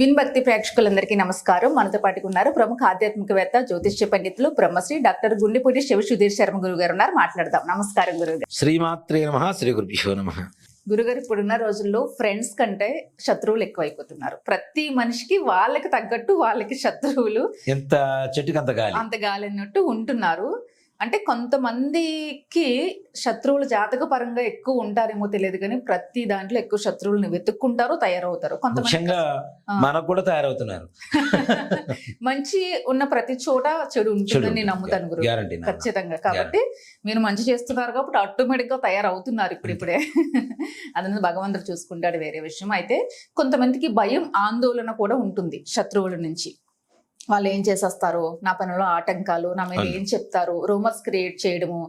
విన్భక్తి ప్రేక్షకులందరికీ నమస్కారం. మనతో పాటుగా ఉన్నారు ప్రముఖ ఆధ్యాత్మికవేత్త జ్యోతిష్య పండితులు బ్రహ్మశ్రీ డాక్టర్ గుండెపూడి శివ సుధీర్ శర్మ గురువు గారు ఉన్నారు. మాట్లాడదాం. నమస్కారం గురుగారు. శ్రీమాత్రే నమః. శ్రీ గురుభ్యో నమః. గురుగారు, ఇప్పుడున్న రోజుల్లో ఫ్రెండ్స్ కంటే శత్రువులు ఎక్కువైపోతున్నారు. ప్రతి మనిషికి వాళ్ళకి తగ్గట్టు వాళ్ళకి శత్రువులు ఎంత చెట్టుకి అంత గాలి, అంత గాలి అన్నట్టు ఉంటున్నారు. అంటే కొంతమందికి శత్రువులు జాతక పరంగా ఎక్కువ ఉంటారేమో తెలియదు, కానీ ప్రతి దాంట్లో ఎక్కువ శత్రువులను వెతుక్కుంటారు, తయారవుతారు. ముఖ్యంగా మనకు కూడా తయారవుతున్నారు. మంచి ఉన్న ప్రతి చోట చెడు ఉంటుందని నేను నమ్ముతాను గురు, ఖచ్చితంగా. కాబట్టి మీరు మంచి చేస్తున్నారు కాబట్టి ఆటోమేటిక్ గా తయారవుతున్నారు ఇప్పుడిప్పుడే. అదన్నది భగవంతుడు చూసుకుంటాడు, వేరే విషయం. అయితే కొంతమందికి భయం, ఆందోళన కూడా ఉంటుంది శత్రువుల నుంచి. వాళ్ళు ఏం చేసేస్తారు, నా పనిలో ఆటంకాలు, నా మీద ఏం చెప్తారు, రూమర్స్ క్రియేట్ చేయడము,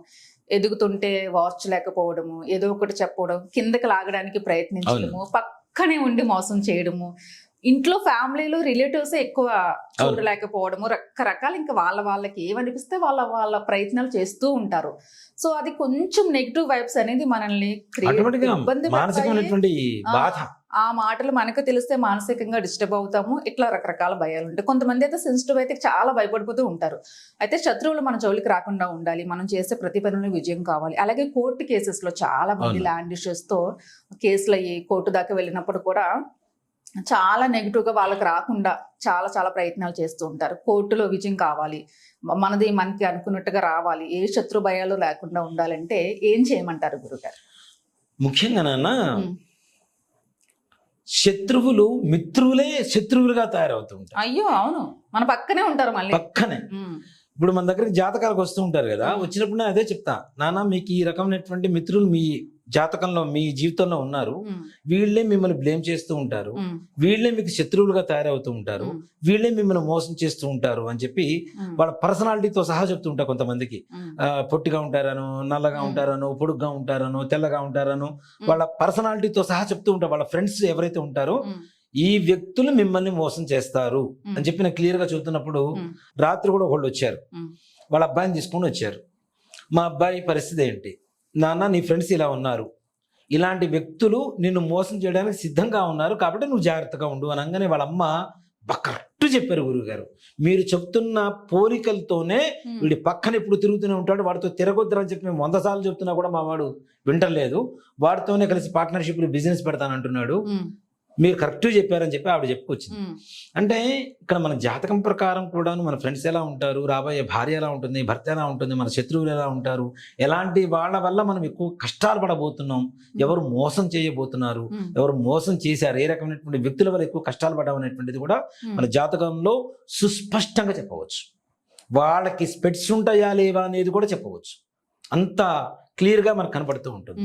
ఎదుగుతుంటే వార్చ్ లేకపోవడము, ఏదో ఒకటి చెప్పడం, కిందకి లాగడానికి ప్రయత్నించడము, పక్కనే ఉండి మోసం చేయడము, ఇంట్లో ఫ్యామిలీలో రిలేటివ్స్ ఎక్కువ చూడలేకపోవడము, రకరకాల ఇంకా వాళ్ళకి ఏమనిపిస్తే వాళ్ళ ప్రయత్నాలు చేస్తూ ఉంటారు. సో అది కొంచెం నెగిటివ్ వైబ్స్ అనేది మనల్ని ఆ మాటలు మనకు తెలిస్తే మానసికంగా డిస్టర్బ్ అవుతాము. ఇట్లా రకరకాల భయాలు ఉంటాయి. కొంతమంది అయితే సెన్సిటివ్ అయితే చాలా భయపడిపోతూ ఉంటారు. అయితే శత్రువులు మన జోలికి రాకుండా ఉండాలి, మనం చేసే ప్రతి పనిలో విజయం కావాలి. అలాగే కోర్టు కేసెస్ లో చాలా మంది ల్యాండ్ ఇష్యూస్ తో కేసులు అయ్యి కోర్టు దాకా వెళ్ళినప్పుడు కూడా చాలా నెగిటివ్ గా వాళ్ళకి రాకుండా చాలా ప్రయత్నాలు చేస్తూ ఉంటారు. కోర్టులో విజయం కావాలి, మనకి అనుకున్నట్టుగా రావాలి, ఏ శత్రు భయాలు లేకుండా ఉండాలంటే ఏం చేయమంటారు గురుగారు? ముఖ్యంగా నాన్న, శత్రువులు మిత్రులే శత్రువులుగా తయారవుతూ ఉంటారు. అయ్యో అవును, మన పక్కనే ఉంటారు, మళ్ళీ పక్కనే. ఇప్పుడు మన దగ్గరికి జాతకాలకు వస్తూ ఉంటారు కదా, వచ్చినప్పుడు నేను అదే చెప్తా, నాన్న మీకు ఈ రకమైనటువంటి మిత్రులు మీ జాతకంలో మీ జీవితంలో ఉన్నారు, వీళ్ళే మిమ్మల్ని బ్లేమ్ చేస్తూ ఉంటారు, వీళ్ళే మీకు శత్రువులుగా తయారవుతూ ఉంటారు, వీళ్ళే మిమ్మల్ని మోసం చేస్తూ ఉంటారు అని చెప్పి వాళ్ళ పర్సనాలిటీతో సహా చెప్తూ ఉంటారు. కొంతమందికి పొట్టిగా ఉంటారనో, నల్లగా ఉంటారనో, పొడుగ్గా ఉంటారనో, తెల్లగా ఉంటారనో, వాళ్ళ పర్సనాలిటీతో సహా చెప్తూ ఉంటారు. వాళ్ళ ఫ్రెండ్స్ ఎవరైతే ఉంటారో ఈ వ్యక్తులు మిమ్మల్ని మోసం చేస్తారు అని చెప్పి నాకు క్లియర్ గా చెబుతున్నప్పుడు, రాత్రి కూడా ఒకళ్ళు వచ్చారు, వాళ్ళ అబ్బాయిని తీసుకొని వచ్చారు. మా అబ్బాయి పరిస్థితి ఏంటి నాన్న, నీ ఫ్రెండ్స్ ఇలా ఉన్నారు, ఇలాంటి వ్యక్తులు నిన్ను మోసం చేయడానికి సిద్ధంగా ఉన్నారు, కాబట్టి నువ్వు జాగ్రత్తగా ఉండు అనగానే వాళ్ళ అమ్మ కరెక్ట్ చెప్పారు గురువుగారు. మీరు చెప్తున్న పోలికలతోనే వీడి పక్కన ఎప్పుడు తిరుగుతూనే ఉంటాడు, వాడితో తిరగొద్దని చెప్పి మేము 100 సార్లు చెప్తున్నా కూడా మా వాడు వింటలేదు, వాడితోనే కలిసి పార్ట్నర్షిప్ బిజినెస్ పెడతానంటున్నాడు, మీరు కరెక్ట్ చెప్పారని చెప్పి ఆవిడ చెప్పుకొచ్చింది. అంటే ఇక్కడ మన జాతకం ప్రకారం కూడా మన ఫ్రెండ్స్ ఎలా ఉంటారు, రాబోయే భార్య ఎలా ఉంటుంది, భర్త ఎలా ఉంటుంది, మన శత్రువులు ఎలా ఉంటారు, ఎలాంటి వాళ్ళ వల్ల మనం ఎక్కువ కష్టాలు పడబోతున్నాం, ఎవరు మోసం చేయబోతున్నారు, ఎవరు మోసం చేశారు, ఏ రకమైనటువంటి వ్యక్తుల వల్ల ఎక్కువ కష్టాలు పడవనేటువంటిది కూడా మన జాతకంలో సుస్పష్టంగా చెప్పవచ్చు. వాళ్ళకి స్పెట్స్ ఉంటాయా లేవా అనేది కూడా చెప్పవచ్చు. అంత క్లియర్గా మనకు కనపడుతూ ఉంటుంది.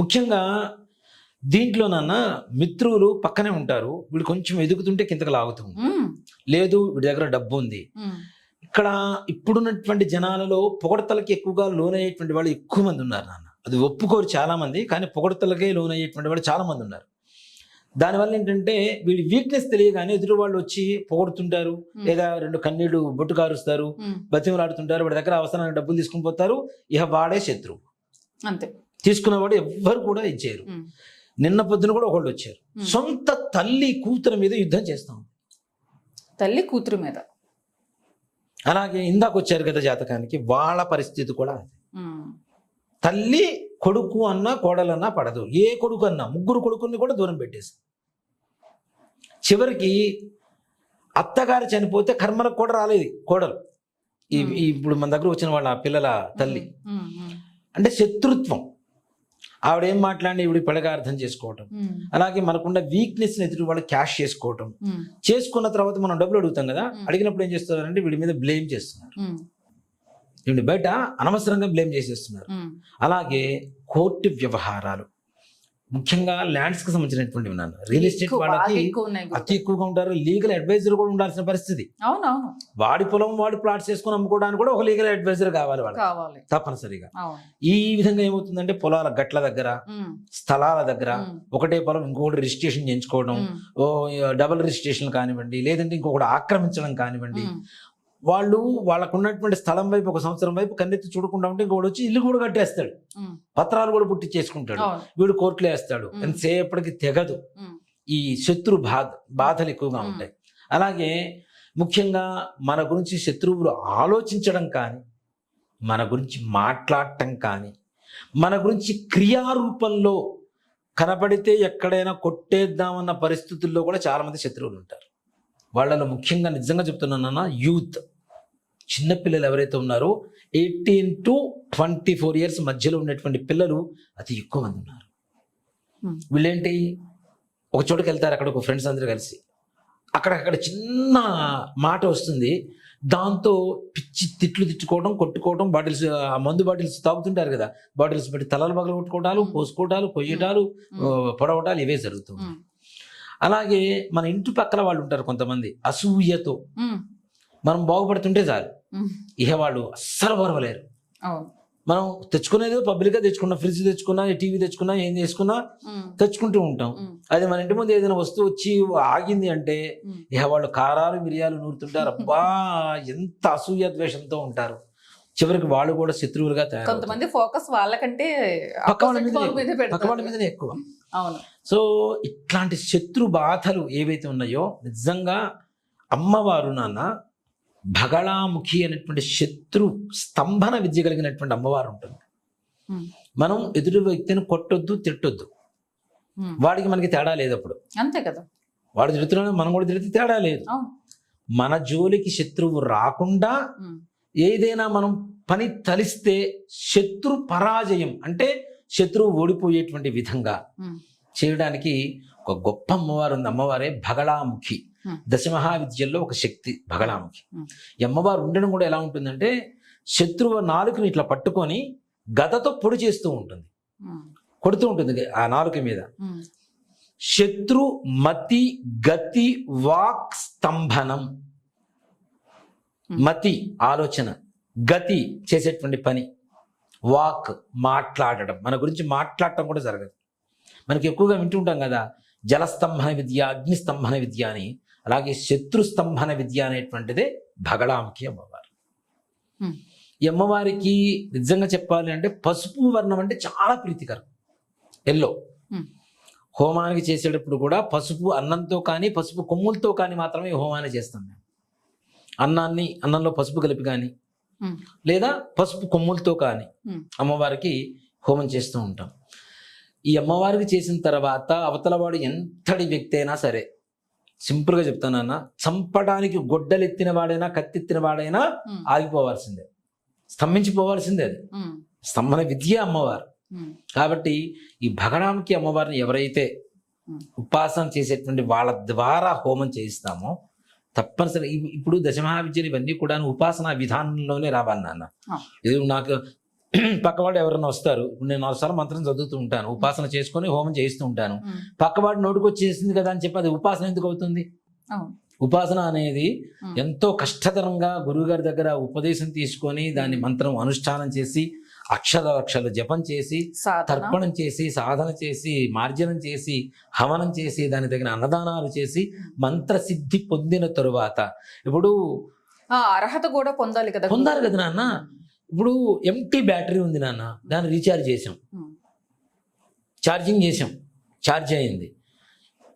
ముఖ్యంగా దీంట్లో నాన్న మిత్రులు పక్కనే ఉంటారు, వీడు కొంచెం ఎదుగుతుంటే కిందకి లాగుతూ ఉంటారు, లేదు వీడి దగ్గర డబ్బు ఉంది. ఇక్కడ ఇప్పుడున్నటువంటి జనాలలో పొగడతలకి ఎక్కువగా లోనయ్యేటువంటి వాళ్ళు ఎక్కువ మంది ఉన్నారు నాన్న. అది ఒప్పుకోరు చాలా మంది, కానీ పొగడతలకే లోనయ్యేటువంటి వాళ్ళు చాలా మంది ఉన్నారు. దానివల్ల ఏంటంటే వీడి వీక్నెస్ తెలియగానే ఎదురు వాళ్ళు వచ్చి పొగడుతుంటారు, లేదా 2 కన్నీళ్లు బొట్టు కారుస్తారు, బతిమలాడుతుంటారు, వాడి దగ్గర అవసరానికి డబ్బులు తీసుకుని పోతారు. ఇక వాడే శత్రువు, అంతే. తీసుకున్నవాడు ఎవ్వరు కూడా ఇచ్చేయరు. నిన్న పొద్దున కూడా ఒకళ్ళు వచ్చారు, సొంత తల్లి కూతురు మీద యుద్ధం చేస్తాం, తల్లి కూతురు మీద. అలాగే ఇందాక వచ్చారు కదా జాతకానికి, వాళ్ళ పరిస్థితి కూడా అది. తల్లి కొడుకు అన్నా కోడలన్నా పడదు, ఏ కొడుకు అన్నా, 3 కొడుకుల్ని కూడా దూరం పెట్టేసి, చివరికి అత్తగారు చనిపోతే కర్మలకు కూడా రాలేదు కోడలు. ఇప్పుడు మన దగ్గర వచ్చిన వాళ్ళ పిల్లల తల్లి అంటే శత్రుత్వం. ఆవిడేం మాట్లాడి ఇవిడి పడగా అర్థం చేసుకోవటం, అలాగే మనకున్న వీక్నెస్ ఎదురు వాళ్ళు క్యాష్ చేసుకోవటం, చేసుకున్న తర్వాత మనం డబ్బులు అడుగుతాం కదా, అడిగినప్పుడు ఏం చేస్తున్నారంటే వీడి మీద బ్లేమ్ చేస్తున్నారు, వీడిని బయట అనవసరంగా బ్లేమ్ చేసేస్తున్నారు. అలాగే కోర్టు వ్యవహారాలు, ముఖ్యంగా ల్యాండ్స్ కి సంబంధించినటువంటివి నాన్న, రియల్ ఎస్టేట్ వాళ్ళకి అతి ఎక్కువగా ఉంటారు. లీగల్ అడ్వైజర్ కూడా ఉండాల్సిన పరిస్థితి. వాడి పొలం వాడి ప్లాట్స్ చేసుకుని అమ్ముకోవడానికి కూడా ఒక లీగల్ అడ్వైజర్ కావాలి వాళ్ళకి తప్పనిసరిగా. ఈ విధంగా ఏమవుతుందంటే పొలాల గట్ల దగ్గర, స్థలాల దగ్గర ఒకటే పొలం ఇంకొకటి రిజిస్ట్రేషన్ చేయించుకోవడం, డబుల్ రిజిస్ట్రేషన్ కానివ్వండి, లేదంటే ఇంకొకటి ఆక్రమించడం కానివ్వండి, వాళ్ళు వాళ్ళకు ఉన్నటువంటి స్థలం వైపు 1 సంవత్సరం వైపు కన్నెత్తి చూడకుండా ఉంటే ఇంకోటి వచ్చి ఇల్లు కూడా కట్టేస్తాడు, పత్రాలు కూడా పుట్టి చేసుకుంటాడు, వీడు కోర్టులో వేస్తాడు, ఎంతసేపటికి తెగదు. ఈ శత్రు బాధలు ఎక్కువగా ఉంటాయి. అలాగే ముఖ్యంగా మన గురించి శత్రువులు ఆలోచించడం కానీ, మన గురించి మాట్లాడటం కానీ, మన గురించి క్రియారూపంలో కనపడితే ఎక్కడైనా కొట్టేద్దామన్న పరిస్థితుల్లో కూడా చాలామంది శత్రువులు ఉంటారు. వాళ్ళలో ముఖ్యంగా నిజంగా చెప్తున్నానన్నా యూత్, చిన్నపిల్లలు ఎవరైతే ఉన్నారో 18 to 24 years మధ్యలో ఉన్నటువంటి పిల్లలు అతి ఎక్కువ మంది ఉన్నారు. వీళ్ళేంటి, ఒక చోటుకి వెళ్తారు, అక్కడ ఒక ఫ్రెండ్స్ అందరూ కలిసి అక్కడ చిన్న మాట వస్తుంది, దాంతో పిచ్చి తిట్టుకోవడం, కొట్టుకోవడం, బాటిల్స్, ఆ మందు బాటిల్స్ తాగుతుంటారు కదా, బాటిల్స్ పెట్టి తలలు పగల కొట్టుకోవటాలు, పోసుకోవటాలు, కొయ్యటాలు, పొడవటాలు ఇవే జరుగుతుంది. అలాగే మన ఇంటి పక్కన వాళ్ళు ఉంటారు కొంతమంది, అసూయతో మనం బాగుపడుతుంటే చాలు ఇక వాళ్ళు అస్సలు పర్వాలేరు. మనం తెచ్చుకునేది పబ్లిక్గా తెచ్చుకున్నా, ఫ్రిడ్జ్ తెచ్చుకున్నా, టీవీ తెచ్చుకున్నా, ఏం చేసుకున్నా తెచ్చుకుంటూ ఉంటాం. అది మన ఇంటి ముందు ఏదైనా వస్తువు వచ్చి ఆగింది అంటే ఇక వాళ్ళు కారాలు మిరియాలు నూరుతుంటారు. అబ్బా ఎంత అసూయ ద్వేషంతో ఉంటారు. చివరికి వాళ్ళు కూడా శత్రువులుగా తయారు. కొంతమంది ఫోకస్ వాళ్ళకంటే పక్క వాళ్ళ మీదనే ఎక్కువ. అవును. సో ఇట్లాంటి శత్రు బాధలు ఏవైతే ఉన్నాయో నిజంగా అమ్మవారు నాన్న భగళాముఖి అనేటువంటి శత్రు స్తంభన విద్య కలిగినటువంటి అమ్మవారు ఉంటుంది. మనం ఎదుటి వ్యక్తిని కొట్టొద్దు, తిట్టొద్దు, వాడికి మనకి తేడా లేదు. అప్పుడు అంతే కదా, వాడు తిడుతున్నాడు, మనం కూడా తిడితే తేడా లేదు. మన జోలికి శత్రువు రాకుండా ఏదైనా మనం పని తలిస్తే శత్రు పరాజయం అంటే శత్రువు ఓడిపోయేటువంటి విధంగా చేయడానికి ఒక గొప్ప అమ్మవారు ఉంది. అమ్మవారే భగళాముఖి. దశమహావిద్యల్లో ఒక శక్తి భగళాముఖి. ఈ అమ్మవారు ఉండడం కూడా ఎలా ఉంటుందంటే శత్రువు నాలుకని ఇట్లా పట్టుకొని గదతో పొడి చేస్తూ ఉంటుంది, కొడుతూ ఉంటుంది ఆ నాలుక మీద. శత్రు మతి గతి వాక్ స్తంభనం. మతి ఆలోచన, గతి చేసేటువంటి పని, వాక్ మాట్లాడడం, మన గురించి మాట్లాడటం కూడా జరగదు. మనకి ఎక్కువగా వింటుంటాం కదా జలస్తంభన విద్య, అగ్నిస్తంభన విద్య అని. అలాగే శత్రు స్తంభన విద్య అనేటువంటిదే భగళాముఖి అమ్మవారు. ఈ అమ్మవారికి నిజంగా చెప్పాలి అంటే పసుపు వర్ణం అంటే చాలా ప్రీతికరం. ఎల్లో హోమానికి చేసేటప్పుడు కూడా పసుపు అన్నంతో కానీ పసుపు కొమ్ములతో కానీ మాత్రమే హోమాన్ని చేస్తాం మేము. అన్నంలో పసుపు కలిపి కానీ లేదా పసుపు కొమ్ములతో కానీ అమ్మవారికి హోమం చేస్తూ ఉంటాం. ఈ అమ్మవారికి చేసిన తర్వాత అవతలవాడు ఎంతటి వ్యక్తి అయినా సరే, సింపుల్గా చెప్తానన్నా, చంపడానికి గొడ్డలెత్తిన వాడైనా కత్తెత్తిన వాడైనా ఆగిపోవాల్సిందే, స్తంభించిపోవాల్సిందే. అది స్తంభన విద్య అమ్మవారు. కాబట్టి ఈ భగళాముఖి అమ్మవారిని ఎవరైతే ఉపాసన చేసేటువంటి వాళ్ళ ద్వారా హోమం చేయిస్తామో తప్పనిసరి ఇప్పుడు దశమహావిద్యలు ఇవన్నీ కూడా ఉపాసనా విధానంలోనే రావాలి నాన్న. ఇది నాకు పక్కవాడు ఎవరైనా వస్తారు, ఇప్పుడు నేను 4 సార్లు మంత్రం చదువుతూ ఉంటాను, ఉపాసన చేసుకొని హోమం చేయిస్తూ ఉంటాను. పక్కవాడు నోటికి వచ్చేసింది కదా అని చెప్పి అది ఉపాసన ఎందుకు అవుతుంది? ఉపాసన అనేది ఎంతో కష్టతరంగా గురువుగారి దగ్గర ఉపదేశం తీసుకొని దాన్ని మంత్రం అనుష్ఠానం చేసి అక్షరాలు జపం చేసి తర్పణం చేసి సాధన చేసి మార్జనం చేసి హవనం చేసి దాని తగిన అన్నదానాలు చేసి మంత్రసిద్ధి పొందిన తరువాత ఇప్పుడు అర్హత కూడా పొందాలి కదా నాన్న. ఇప్పుడు ఎంటీ బ్యాటరీ ఉంది నాన్న, దాన్ని రీఛార్జ్ చేసాం, ఛార్జింగ్ చేసాం, ఛార్జ్ అయింది.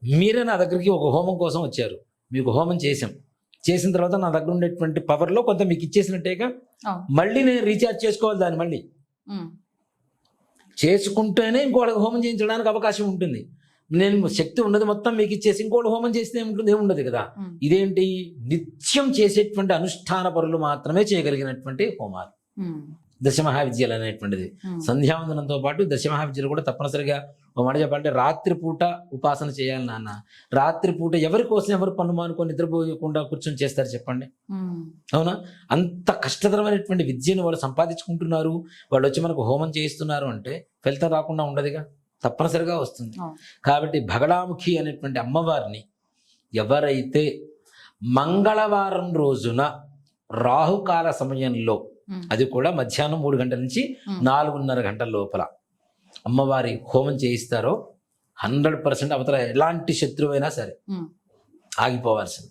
మీరే నా దగ్గరికి ఒక హోమం కోసం వచ్చారు, మీకు హోమం చేసిన తర్వాత నా దగ్గర ఉండేటువంటి పవర్లో కొంత మీకు ఇచ్చేసినట్టేగా, మళ్ళీ నేను రీఛార్జ్ చేసుకోవాలి దాన్ని, మళ్ళీ చేసుకుంటేనే ఇంకోటి హోమం చేయించడానికి అవకాశం ఉంటుంది. నేను శక్తి ఉన్నది మొత్తం మీకు ఇచ్చేసి ఇంకోటి హోమం చేస్తే ఏముంటుంది? ఏముండదు కదా. ఇదేంటి, నిత్యం చేసేటువంటి అనుష్ఠాన పరులు మాత్రమే చేయగలిగినటువంటి హోమాలు దశమహావిద్యలు అనేటువంటిది. సంధ్యావందనంతో పాటు దశమహావిద్యలు కూడా తప్పనిసరిగా ఒక మాట చెప్పాలంటే రాత్రిపూట ఉపాసన చేయాలి నాన్న. రాత్రిపూట ఎవరి కోసం ఎవరు పనులు మానుకొని నిద్రపోయకుండా కూర్చొని చేస్తారు చెప్పండి? అవునా? అంత కష్టతరమైనటువంటి విద్యను వాళ్ళు సంపాదించుకుంటున్నారు, వాళ్ళు వచ్చి మనకు హోమం చేయిస్తున్నారు అంటే ఫలితం రాకుండా ఉండదుగా, తప్పనిసరిగా వస్తుంది. కాబట్టి భగళాముఖి అనేటువంటి అమ్మవారిని ఎవరైతే మంగళవారం రోజున రాహుకాల సమయంలో, అది కూడా మధ్యాహ్నం 3 గంటల నుంచి 4:30 గంటల లోపల అమ్మవారి హోమం చేయిస్తారో 100% అవతల ఎలాంటి శత్రువైనా సరే ఆగిపోవాల్సింది.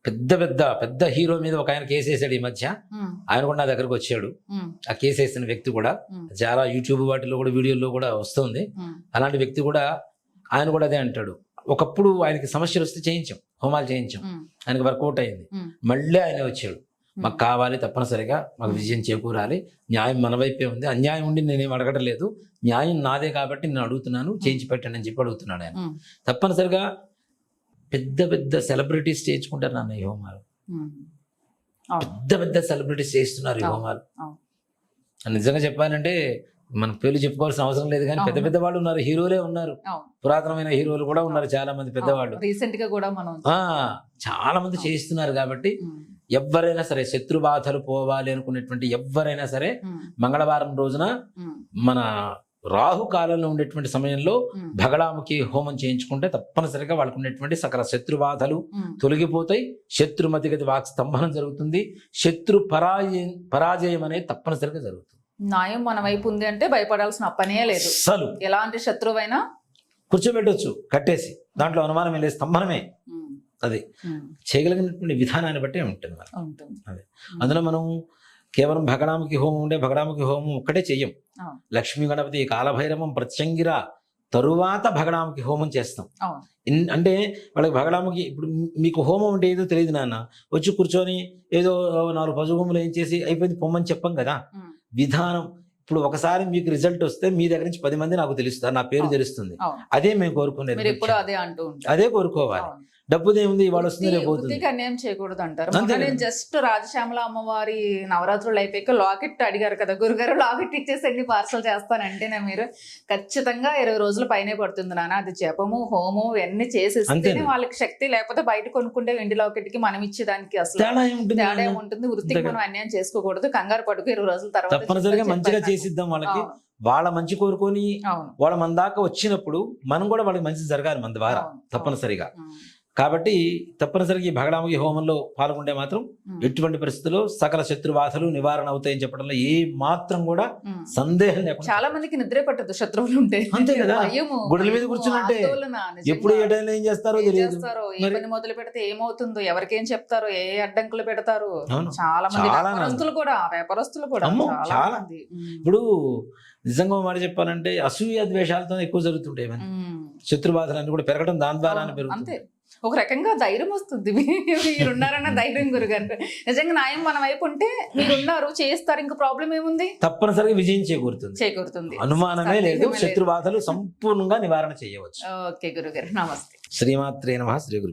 పెద్ద హీరో మీద ఒక ఆయన కేసు వేసాడు ఈ మధ్య, ఆయన కూడా నా దగ్గరకు వచ్చాడు. ఆ కేసు వేసిన వ్యక్తి కూడా చాలా యూట్యూబ్ వాటిలో కూడా వీడియోల్లో కూడా వస్తుంది. అలాంటి వ్యక్తి కూడా ఆయన కూడా అదే అంటాడు, ఒకప్పుడు ఆయనకి సమస్యలు వస్తే చేయించాం, హోమాలు చేయించాం, ఆయనకి వర్కౌట్ అయింది. మళ్ళీ ఆయన వచ్చాడు, మాకు కావాలి తప్పనిసరిగా, మాకు విజయం చేకూరాలి, న్యాయం మన వైపే ఉంది, అన్యాయం ఉండి నేనేం అడగడం లేదు, న్యాయం నాదే కాబట్టి నేను అడుగుతున్నాను, చేయించి పెట్టండి అని చెప్పి అడుగుతున్నాడు ఆయన. తప్పనిసరిగా పెద్ద పెద్ద సెలబ్రిటీస్ చేయించుకుంటారు నాన్న ఈ హోమాలు, పెద్ద పెద్ద సెలబ్రిటీస్ చేస్తున్నారు ఈ హోమాలు. నిజంగా చెప్పాలంటే మనం పేర్లు చెప్పుకోవాల్సిన అవసరం లేదు, కానీ పెద్ద పెద్ద వాళ్ళు ఉన్నారు, హీరోలే ఉన్నారు, పురాతనమైన హీరోలు కూడా ఉన్నారు, చాలా మంది పెద్దవాళ్ళు రీసెంట్ గా కూడా మనం చాలా మంది చేయిస్తున్నారు. కాబట్టి ఎవరైనా సరే శత్రు బాధలు పోవాలి అనుకునేటువంటి ఎవరైనా సరే మంగళవారం రోజున మన రాహు కాలంలో ఉండేటువంటి సమయంలో భగడాముఖి హోమం చేయించుకుంటే తప్పనిసరిగా వాళ్ళకు ఉండేటువంటి సకల శత్రు బాధలు తొలగిపోతాయి, శత్రుమతిగతి వాక్ స్తంభనం జరుగుతుంది, శత్రు పరాజయం అనేది తప్పనిసరిగా జరుగుతుంది. న్యాయం మన వైపు ఉంది అంటే భయపడాల్సిన పనే లేదు. అసలు ఎలాంటి శత్రువైనా కూర్చోబెట్టవచ్చు కట్టేసి, దాంట్లో అనుమానం లేదు, స్తంభనమే. అది చేయగలిగినటువంటి విధానాన్ని బట్టే ఉంటుంది అదే. అందులో మనం కేవలం భగడాముఖి హోమం ఉండే భగడాముఖి హోమం ఒక్కటే చెయ్యం, లక్ష్మీ గణపతి కాలభైరవం ప్రత్యంగిర తరువాత భగడాముఖి హోమం చేస్తాం. అంటే వాళ్ళకి భగడాముఖి ఇప్పుడు మీకు హోమం అంటే ఏదో తెలియదు నాన్న, వచ్చి కూర్చొని ఏదో 4 పసుగుములు ఏం చేసి అయిపోయింది పొమ్మని చెప్పం కదా. విధానం ఇప్పుడు ఒకసారి మీకు రిజల్ట్ వస్తే మీ దగ్గర నుంచి 10 మంది నాకు తెలుస్తారు, నా పేరు తెలుస్తుంది. అదే మేము కోరుకునేది, అదే కోరుకోవాలి. డబ్బుదేముంది, ఇవాళ వస్తుంది రేపు పోతుంది. అన్యాయం చేయకూడదు అంటారు. నేను జస్ట్ రాజశ్యామల అమ్మవారి నవరాత్రులు అయిపోయాక లాకెట్ అడిగారు కదా గురుగారు, లాకెట్ ఇచ్చేసండి పార్సల్ చేస్తానంటే మీరు ఖచ్చితంగా 20 రోజుల పైనే పడుతుంది నాన్న, అది జపము హోమం ఇవన్నీ చేసేస్తేనే వాళ్ళకి శక్తి, లేకపోతే బయట కొనుక్కుంటే వెండి లాకెట్ కి మనం ఇచ్చేదానికి అసలు తేడా ఉంటుంది. వృత్తికి మనం అన్యాయం చేసుకోకూడదు, కంగారు పడుకు 20 రోజుల తర్వాత తప్పనిసరిగా మంచిగా చేసిద్దాం వాళ్ళకి. వాళ్ళ మంచి కోరుకొని వాళ్ళ మన దాకా వచ్చినప్పుడు మనం కూడా వాళ్ళకి మంచి జరగాలి మన ద్వారా తప్పనిసరిగా. కాబట్టి తప్పనిసరిగా ఈ భగడాముఖి హోమంలో పాల్గొంటే మాత్రం ఎటువంటి పరిస్థితుల్లో సకల శత్రుబాధలు నివారణ అవుతాయని చెప్పడంలో ఏ మాత్రం కూడా సందేహం లేకుండా. చాలా మందికి నిద్రే పట్టదు శత్రువులు ఉంటే, అంతే కదా, గుడుల మీద కూర్చున్నట్టే ఎప్పుడు ఏ టైంలో ఏం చేస్తారో తెలియదు, ఏ పని మొదలు పెడితే ఏమవుతుందో, ఎవరికేం చెప్తారో, ఏ అడ్డంకులు పెడతారు. చాలా మంది వ్యాపారస్తులు కూడా చాలా మంది. ఇప్పుడు నిజంగా మాట చెప్పాలంటే అసూయ ద్వేషాలతో ఎక్కువ జరుగుతుంటాయి, శత్రుబాధలన్నీ కూడా పెరగడం దాని ద్వారా పెరుగుతుంది. ఒక రకంగా ధైర్యం వస్తుంది, మీరున్నారన్న ధైర్యం గురుగారు. నిజంగా న్యాయం మన వైపు ఉంటే మీరున్నారు చేస్తారు, ఇంకా ప్రాబ్లం ఏముంది, తప్పనిసరిగా విజయం చేకూరుతుంది, అనుమానమే లేదు, శత్రుబాధలు సంపూర్ణంగా నివారణ చేయవచ్చు. ఓకే గురుగారు, నమస్తే. శ్రీమాత్రే నమః. శ్రీ గురు.